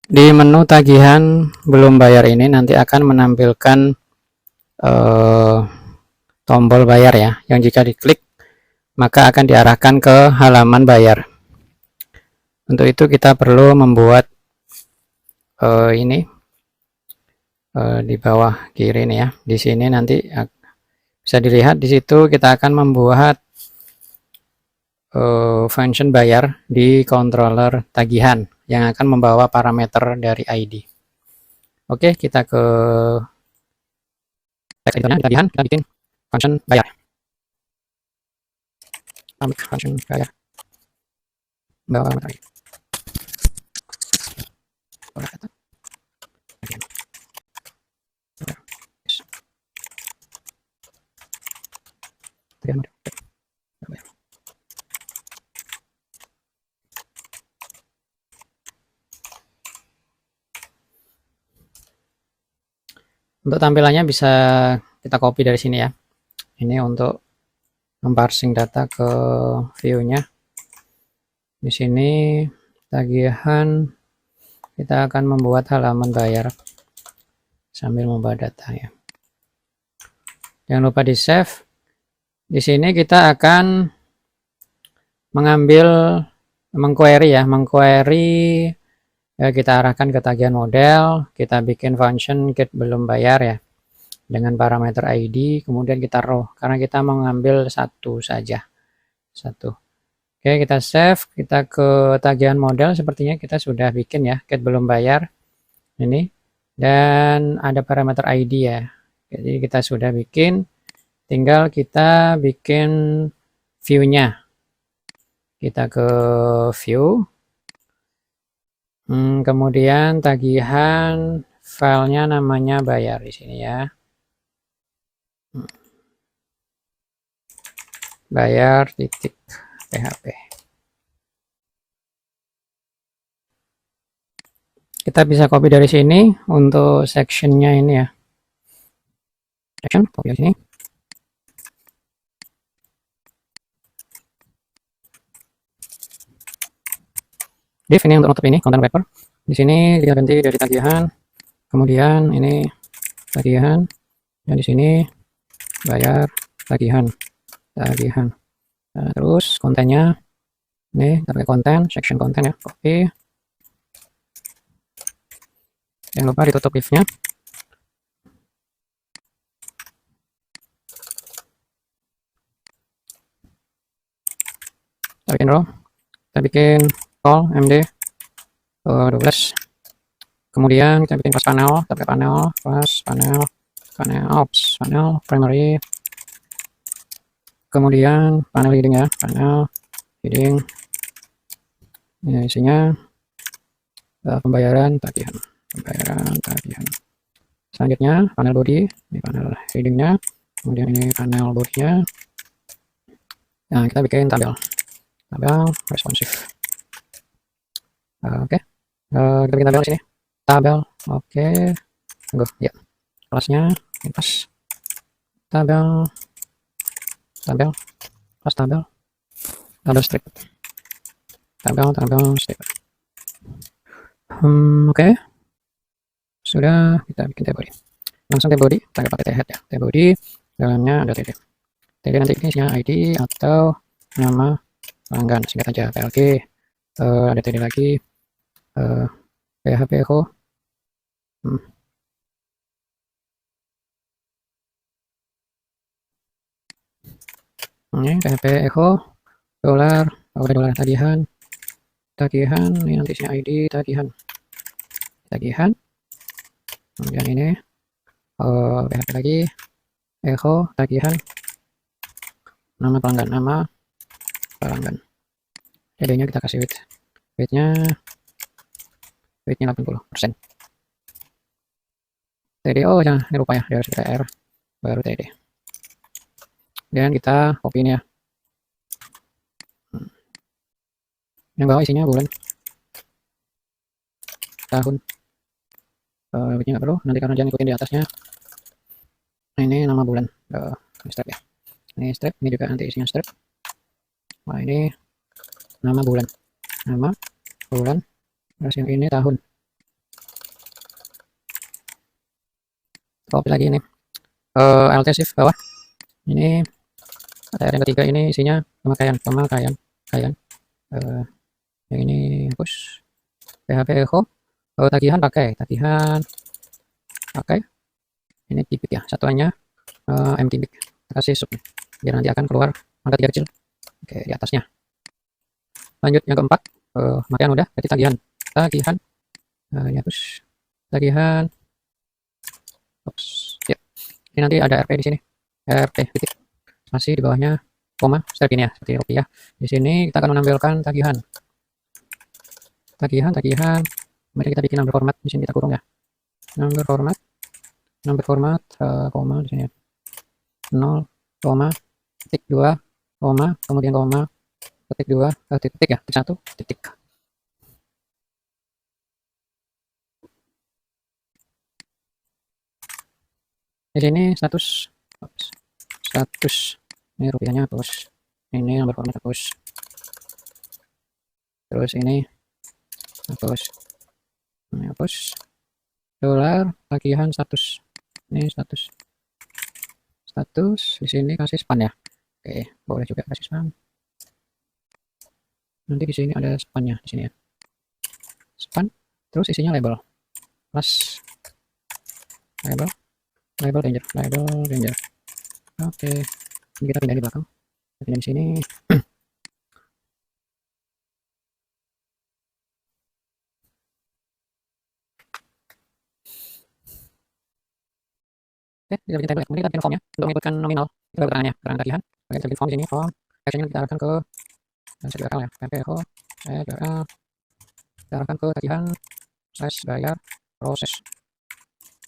Di menu tagihan belum bayar ini nanti akan menampilkan eh, tombol bayar ya, yang jika diklik maka akan diarahkan ke halaman bayar. Untuk itu kita perlu membuat ini di bawah kiri nih ya. Di sini nanti bisa dilihat di situ kita akan membuat function bayar di controller tagihan yang akan membawa parameter dari ID. Oke, kita ke text editornya, tagihan, kita bikin function bayar. Function bayar. Bawa parameter ID. Untuk tampilannya bisa kita copy dari sini ya. Ini untuk memparsing data ke view-nya. Di sini tagihan kita akan membuat halaman bayar sambil membawa data ya. Jangan lupa di save. Di sini kita akan mengambil mengquery ya, ya, kita arahkan ke tagihan model, kita bikin function get belum bayar ya dengan parameter ID, kemudian kita row karena kita mengambil satu saja. Oke, kita save, kita ke tagihan model, sepertinya kita sudah bikin ya get belum bayar ini, dan ada parameter ID ya. Jadi kita sudah bikin, tinggal kita bikin view-nya. Kita ke view, kemudian tagihan, filenya namanya bayar di sini ya. Bayar titik php. Kita bisa copy dari sini untuk sectionnya ini ya. Section, copy dari sini. Div ini untuk nutup ini content wrapper. Di sini kita ganti dari tagihan, kemudian ini tagihan, dan di sini bayar tagihan. Nah, terus kontennya ini pakai konten, section konten ya, copy. Jangan lupa ditutup if-nya. Kita bikin row, kita bikin call md 12, kemudian kita bikin class panel, kita pakai panel, class panel primary, kemudian panel heading ya, panel heading ini isinya pembayaran tagihan. Selanjutnya panel body, ini panel headingnya, kemudian ini panel body-nya. Nah, kita bikin tabel responsif. Oke. Kita bikin tabel di sini. Tabel, oke. Tunggu, ya. Kelasnya pas. Tabel, strip. Tabel strip. Oke. Sudah, kita bikin table body. Langsung table body, kita pakai head ya. Table body, dalamnya ada td. Td nanti ini isinya ID atau nama pelanggan, singkat aja PLG. Ada td lagi. PHP echo. Ini PHP echo dolar, udah dolar tagihan, ini nanti isinya ID tagihan, kemudian ini PHP lagi echo tagihan, nama pelanggan, td-nya kita kasih weightnya 80%. td, oh jangan lupa ya, harus BTR baru td. Dan kita copy ini ya. Yang bawah isinya bulan, tahun. Weightnya nggak perlu, nanti karena jangan ikutin di atasnya. Nah, ini nama bulan, ini strip ya. Ini strip, ini juga nanti isinya strip. Nah, ini nama bulan. Terus yang ini tahun. Copy lagi ini. Alt shift bawah. Ini ATR yang ketiga ini isinya pemakaian. Yang ini push. PHP echo. Tagihan pakai. Ini tibik ya. Satuannya mtbik. Kasih sub. Biar nanti akan keluar angka 3 kecil. Oke, di atasnya. Lanjut yang keempat. Pemakaian udah. Berarti tagihan. Ya push. Tagihan. Oops. Ya. Ini nanti ada RP di sini. RP titik. Masih di bawahnya koma seperti ini ya, seperti rupiah. Di sini kita akan menampilkan tagihan. Kemudian kita bikin number format. Di sini kita kurung ya. Number format, koma di sini ya. 0, koma, titik 2, koma, kemudian koma, titik 2, titik ya, titik 1, titik. Di sini status ini rupiahnya hapus, ini nomor format hapus, terus ini hapus, dolar tagihan status, ini status di sini kasih span ya. Oke, boleh juga kasih span. Nanti di sini ada spannya di sini ya, span, terus isinya label plus label danger. Oke, ini kita pindah di belakang, pindah di sini. Oke, kita bikin table. Kemudian kita bikin formnya untuk mengikutkan nominal. Kita keterangannya, keterangan tagihan. Oke, kita bikin form di sini, form. Actionnya kita arahkan ke set URL ya, PHP echo, set URL. Kita arahkan ke tagihan slash bayar proses.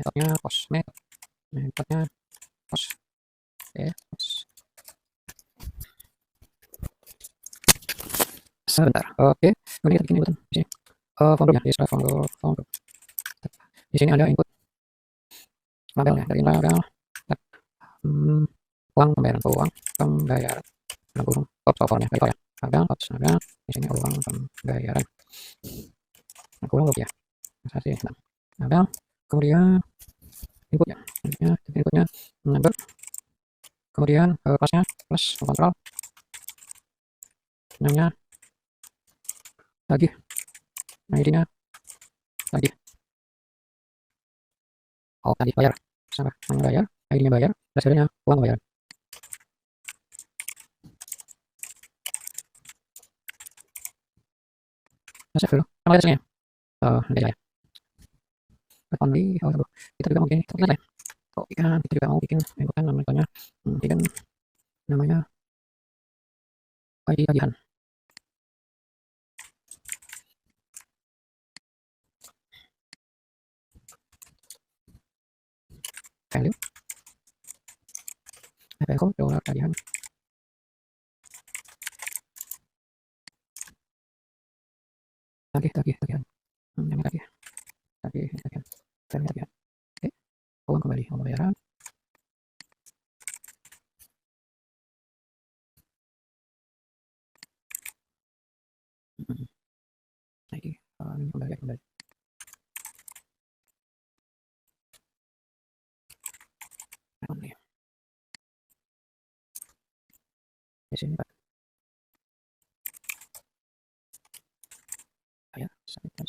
Metodenya post, metodenya post. Oke, post. Sebentar. Oke, kemudian kita bikin inputan di sini. Form group ya, display form group. Di sini ada input labelnya, dari label uang pembayaran dalam kurung formnya dari ya, label di sini uang pembayaran dalam kurung rupiah kasih label, kemudian inputnya number, kemudian kelasnya plus kontrol, namanya tagih, ID-nya tagih. Tagih bayar, salah, namanya bayar, ID-nya bayar, hasilnya uang bayar. Save dulu, sama hasilnya. Nanti ya. Kita juga mau bikin template ya. Kita juga mau bikin inputan namanya ID tagihan. Value echo dolar tagihan. Tagihan. Namanya tagihan. Oke, uang kembali, uang pembayaran. ID kembali. Di sini Pak. Ya, sampai.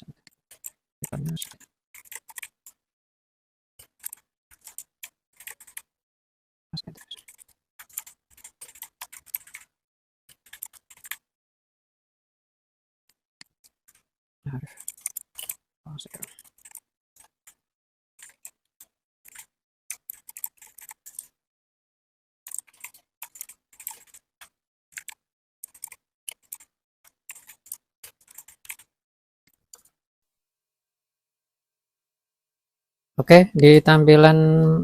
Oke, di tampilan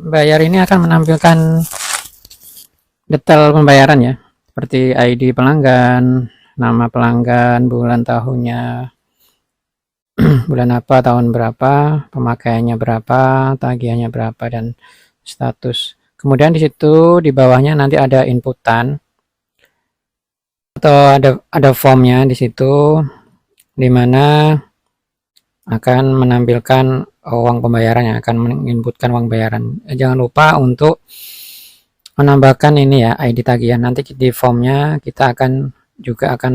bayar ini akan menampilkan detail pembayaran ya, seperti ID pelanggan, nama pelanggan, bulan tahunnya, bulan apa, tahun berapa, pemakaiannya berapa, tagihannya berapa, dan status. Kemudian di situ di bawahnya nanti ada inputan atau ada formnya di situ, di mana akan menampilkan uang pembayaran yang akan menginputkan uang bayaran. Jangan lupa untuk menambahkan ini ya, ID tagihan. Nanti di formnya kita akan juga akan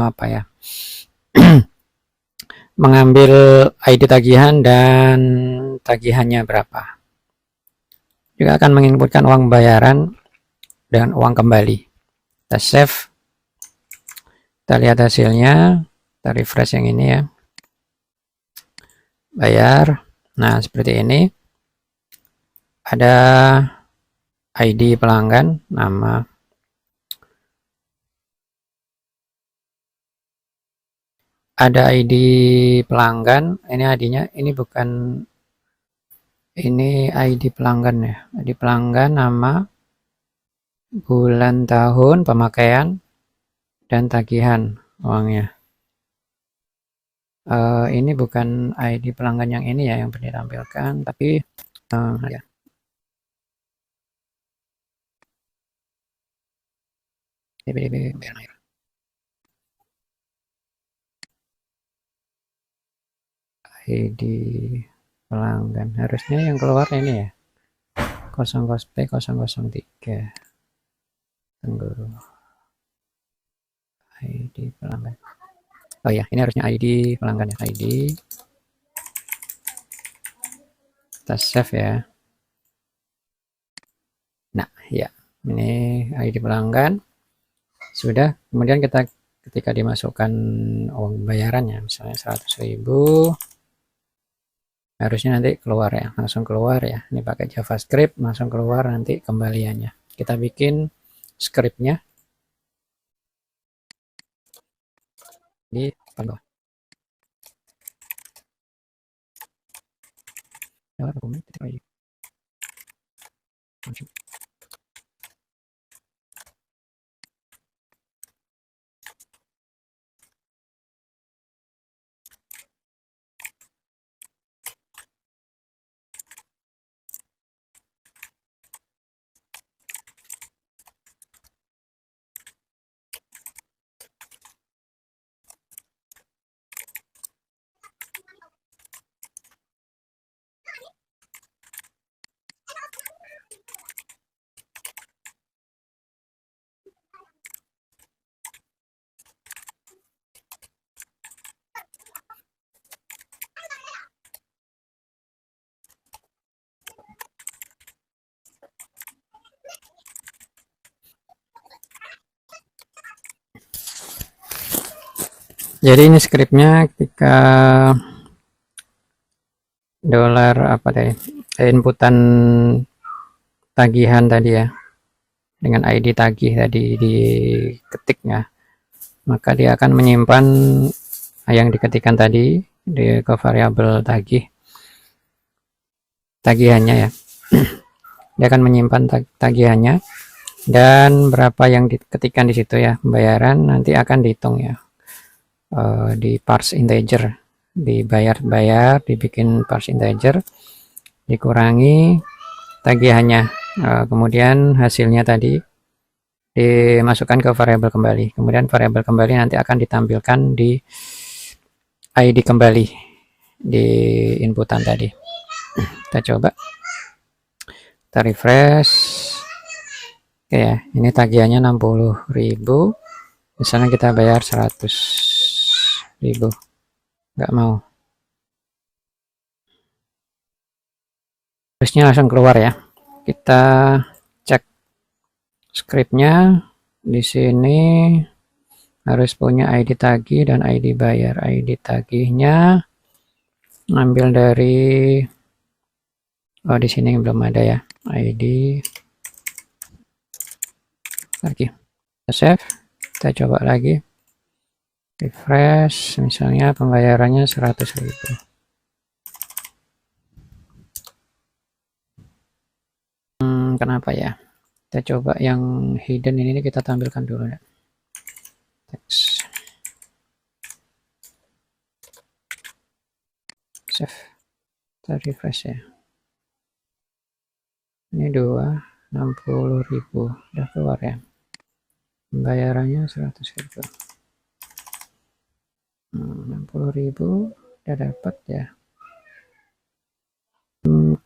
apa ya, mengambil ID tagihan dan tagihannya berapa. Juga akan menginputkan uang bayaran dan uang kembali. Kita save, kita lihat hasilnya, kita refresh yang ini ya, bayar. Nah seperti ini, ada ID pelanggan, nama, ada ID pelanggan. Ini ID-nya, ini bukan, ini ID pelanggan ya, ID pelanggan, nama, bulan, tahun, pemakaian, dan tagihan uangnya. Ini bukan ID pelanggan yang ini ya yang ditampilkan, tapi ya. DBDB bayar air. ID pelanggan harusnya yang keluar ini ya, 00P003 Tengguru. ID pelanggan. Oh ya, ini harusnya ID pelanggan ya, ID. Kita save ya. Nah, ya. Ini ID pelanggan. Sudah, kemudian kita ketika dimasukkan uang bayarannya, misalnya 100.000, harusnya nanti keluar ya, langsung keluar ya. Ini pakai JavaScript, langsung keluar nanti kembaliannya. Kita bikin scriptnya di bawah. Jadi ini scriptnya ketika dolar apa tadi, inputan tagihan tadi ya, dengan ID tagih tadi diketiknya, maka dia akan menyimpan yang diketikkan tadi di ke variabel tagihannya ya. Dia akan menyimpan tagihannya dan berapa yang diketikkan di situ ya, pembayaran nanti akan dihitung ya, di parse integer, dibayar dibikin parse integer, dikurangi tagihannya, kemudian hasilnya tadi dimasukkan ke variabel kembali, kemudian variabel kembali nanti akan ditampilkan di ID kembali di inputan tadi. Kita coba, kita refresh. Oke ya, ini tagihannya 60.000, misalnya kita bayar 100.000, nggak mau, terusnya langsung keluar ya. Kita cek scriptnya, di sini harus punya ID tagih dan ID bayar. ID tagihnya ambil dari, oh di sini belum ada ya, ID lagi. Kita save, kita coba lagi, refresh, misalnya pembayarannya 100.000. Kenapa ya? Kita coba yang hidden ini kita tampilkan dulu ya. Teks. Save. Kita refresh ya. Ini 60.000 udah keluar ya. Pembayarannya 100.000. 60.000 udah dapat ya.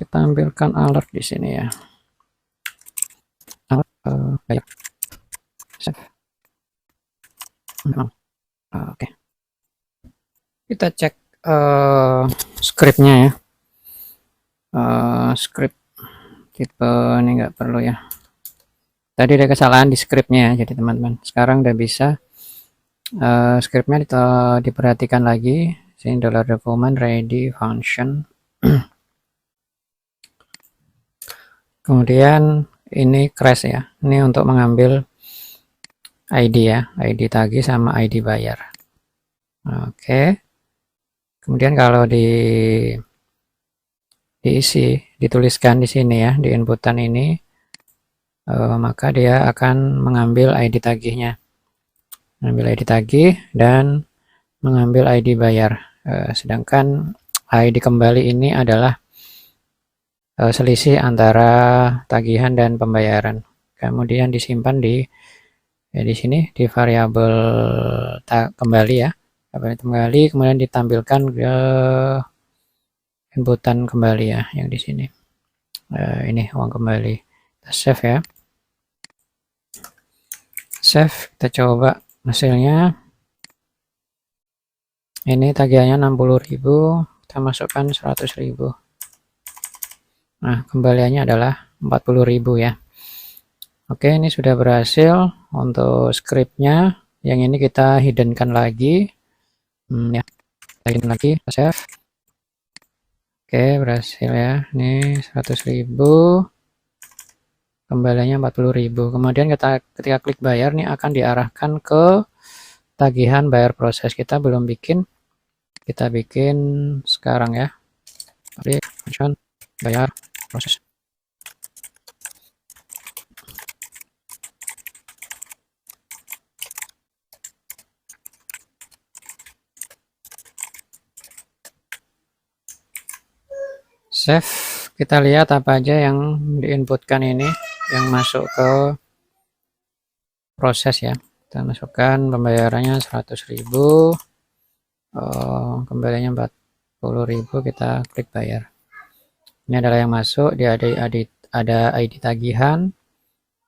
tampilkan alert di sini ya. Alert bayar. Save. Oke. Kita cek scriptnya ya. Script tipe ini nggak perlu ya. Tadi ada kesalahan di scriptnya ya, jadi teman-teman. Sekarang udah bisa. Scriptnya diperhatikan lagi. Sini $document ready function. Kemudian ini crash ya. Ini untuk mengambil ID ya, ID tagih sama ID bayar. Oke. Kemudian kalau diisi, dituliskan di sini ya, di inputan ini, maka dia akan mengambil ID tagihnya. Mengambil ID tagih dan mengambil ID bayar. Sedangkan ID kembali ini adalah selisih antara tagihan dan pembayaran. Kemudian disimpan di sini di variabel kembali ya. Kembali kemudian ditampilkan ke inputan kembali ya yang di sini. Ini uang kembali. Kita save ya. Save, kita coba hasilnya. Ini tagihannya 60.000, kita masukkan 100.000. Nah, kembaliannya adalah 40.000 ya. Oke, ini sudah berhasil untuk scriptnya. Yang ini kita hiddenkan lagi. Ya, kita hidden lagi, save. Oke, berhasil ya. Ini 100.000. Kembaliannya 40.000. Kemudian ketika klik bayar nih akan diarahkan ke tagihan bayar proses. Kita belum bikin. Kita bikin sekarang ya. Klik function bayar proses. Save, kita lihat apa aja yang diinputkan ini, yang masuk ke proses ya. Kita masukkan pembayarannya 100.000, kembalinya 40.000, kita klik bayar. Ini adalah yang masuk, dia ada ID tagihan,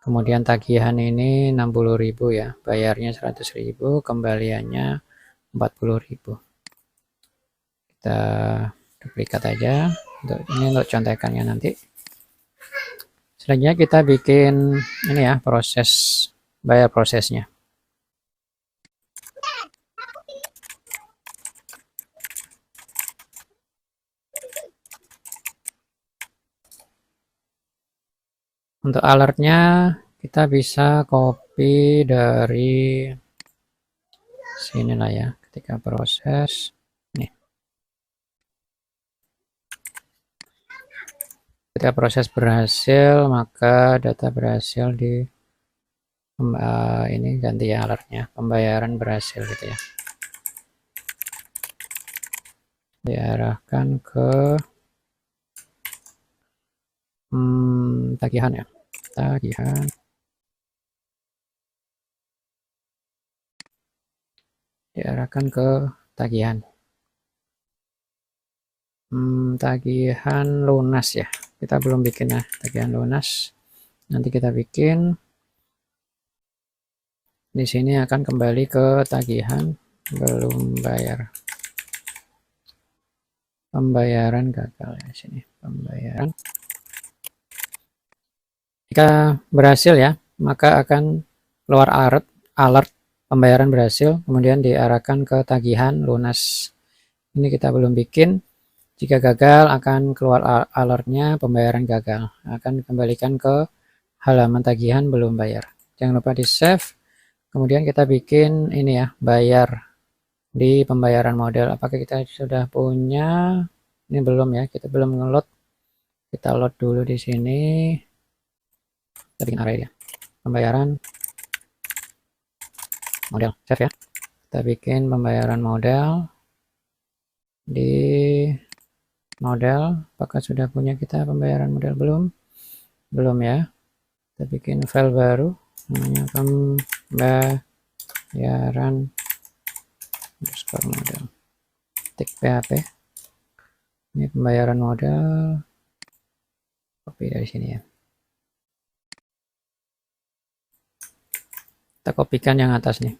kemudian tagihan ini 60.000 ya, bayarnya 100.000, kembaliannya 40.000. Kita duplikat aja. Ini untuk contekannya nanti. Selanjutnya kita bikin ini ya, proses bayar prosesnya. Untuk alertnya kita bisa copy dari sinilah ya, ketika proses nih. Ketika proses berhasil, maka data berhasil di ini ganti ya alertnya, pembayaran berhasil gitu ya. Diarahkan ke tagihan ya, tagihan. Diarahkan ke tagihan. Tagihan lunas ya. Kita belum bikin ya tagihan lunas. Nanti kita bikin. Di sini akan kembali ke tagihan belum bayar. Pembayaran gagal ya sini. Pembayaran. Jika berhasil ya, maka akan keluar alert pembayaran berhasil, kemudian diarahkan ke tagihan lunas. Ini kita belum bikin. Jika gagal akan keluar alertnya pembayaran gagal. Akan dikembalikan ke halaman tagihan belum bayar. Jangan lupa di save. Kemudian kita bikin ini ya, bayar di pembayaran model. Apakah kita sudah punya? Ini belum ya, kita belum ngeload. Kita load dulu di sini. Kita bikin array ya. Pembayaran model, save ya. Kita bikin pembayaran model di model. Apakah sudah punya kita pembayaran model? Belum ya. Kita bikin file baru namanya pembayaran model. Tik PHP. Ini pembayaran model. copy dari sini ya. Kita kopikan yang atas nih.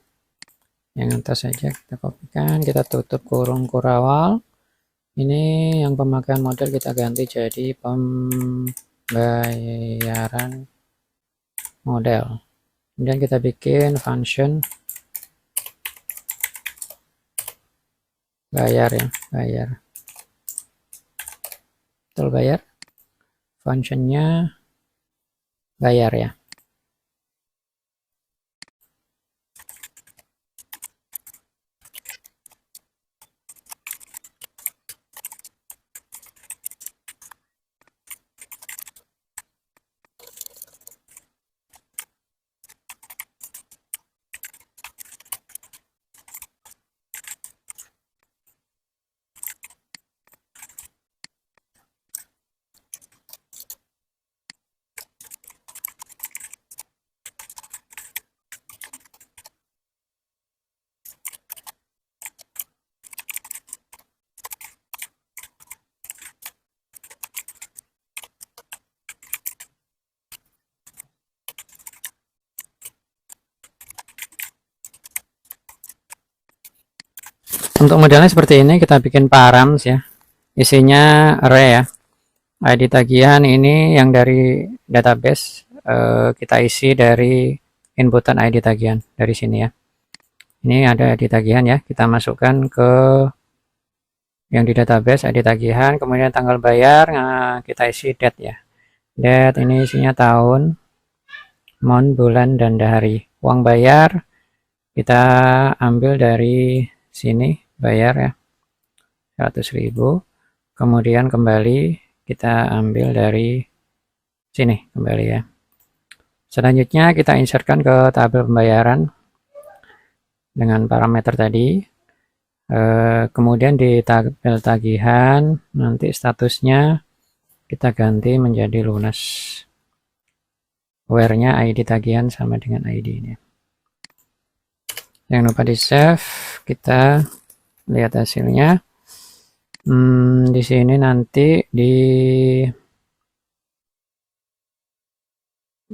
Yang atas saja kita kopikan, kita tutup kurung kurawal. Ini yang pemakaian model kita ganti jadi pembayaran model. Kemudian kita bikin function bayar ya, bayar. Betul, bayar. Functionnya bayar ya. Untuk modelnya seperti ini, kita bikin params ya. Isinya array ya. ID tagihan ini yang dari database, kita isi dari inputan ID tagihan dari sini ya. Ini ada ID tagihan ya, kita masukkan ke yang di database ID tagihan, kemudian tanggal bayar, nah kita isi date ya. Date ini isinya tahun, month, bulan, dan hari. Uang bayar kita ambil dari sini, bayar ya, 100.000. Kemudian kembali kita ambil dari sini kembali ya. Selanjutnya kita insertkan ke tabel pembayaran dengan parameter tadi. Kemudian di tabel tagihan nanti statusnya kita ganti menjadi lunas. Where-nya ID tagihan sama dengan ID ini. Jangan lupa di save, kita lihat hasilnya. Di sini nanti di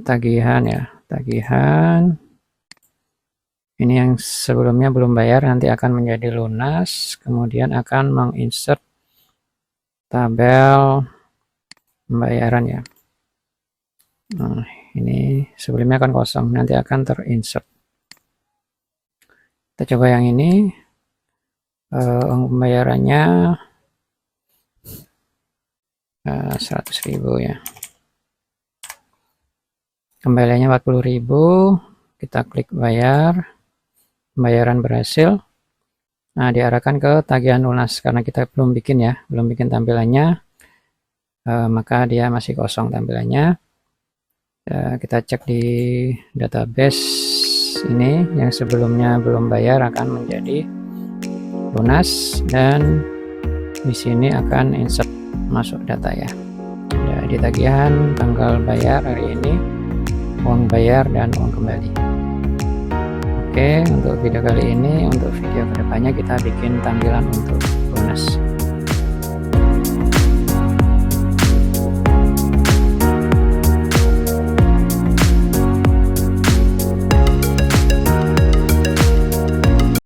tagihan ya, tagihan ini yang sebelumnya belum bayar nanti akan menjadi lunas, kemudian akan menginsert tabel pembayaran ya. Nah, ini sebelumnya akan kosong, nanti akan terinsert. Kita coba yang ini, pembayarannya 100.000 ya. Kembaliannya 40.000, kita klik bayar, pembayaran berhasil. Nah, diarahkan ke tagihan lunas karena kita belum bikin ya, belum bikin tampilannya, maka dia masih kosong tampilannya. Kita cek di database ini yang sebelumnya belum bayar akan menjadi lunas, dan di sini akan insert masuk data ya. Di tagihan, tanggal bayar hari ini, uang bayar, dan uang kembali. Oke, untuk video kali ini, untuk video kedepannya kita bikin tampilan untuk lunas.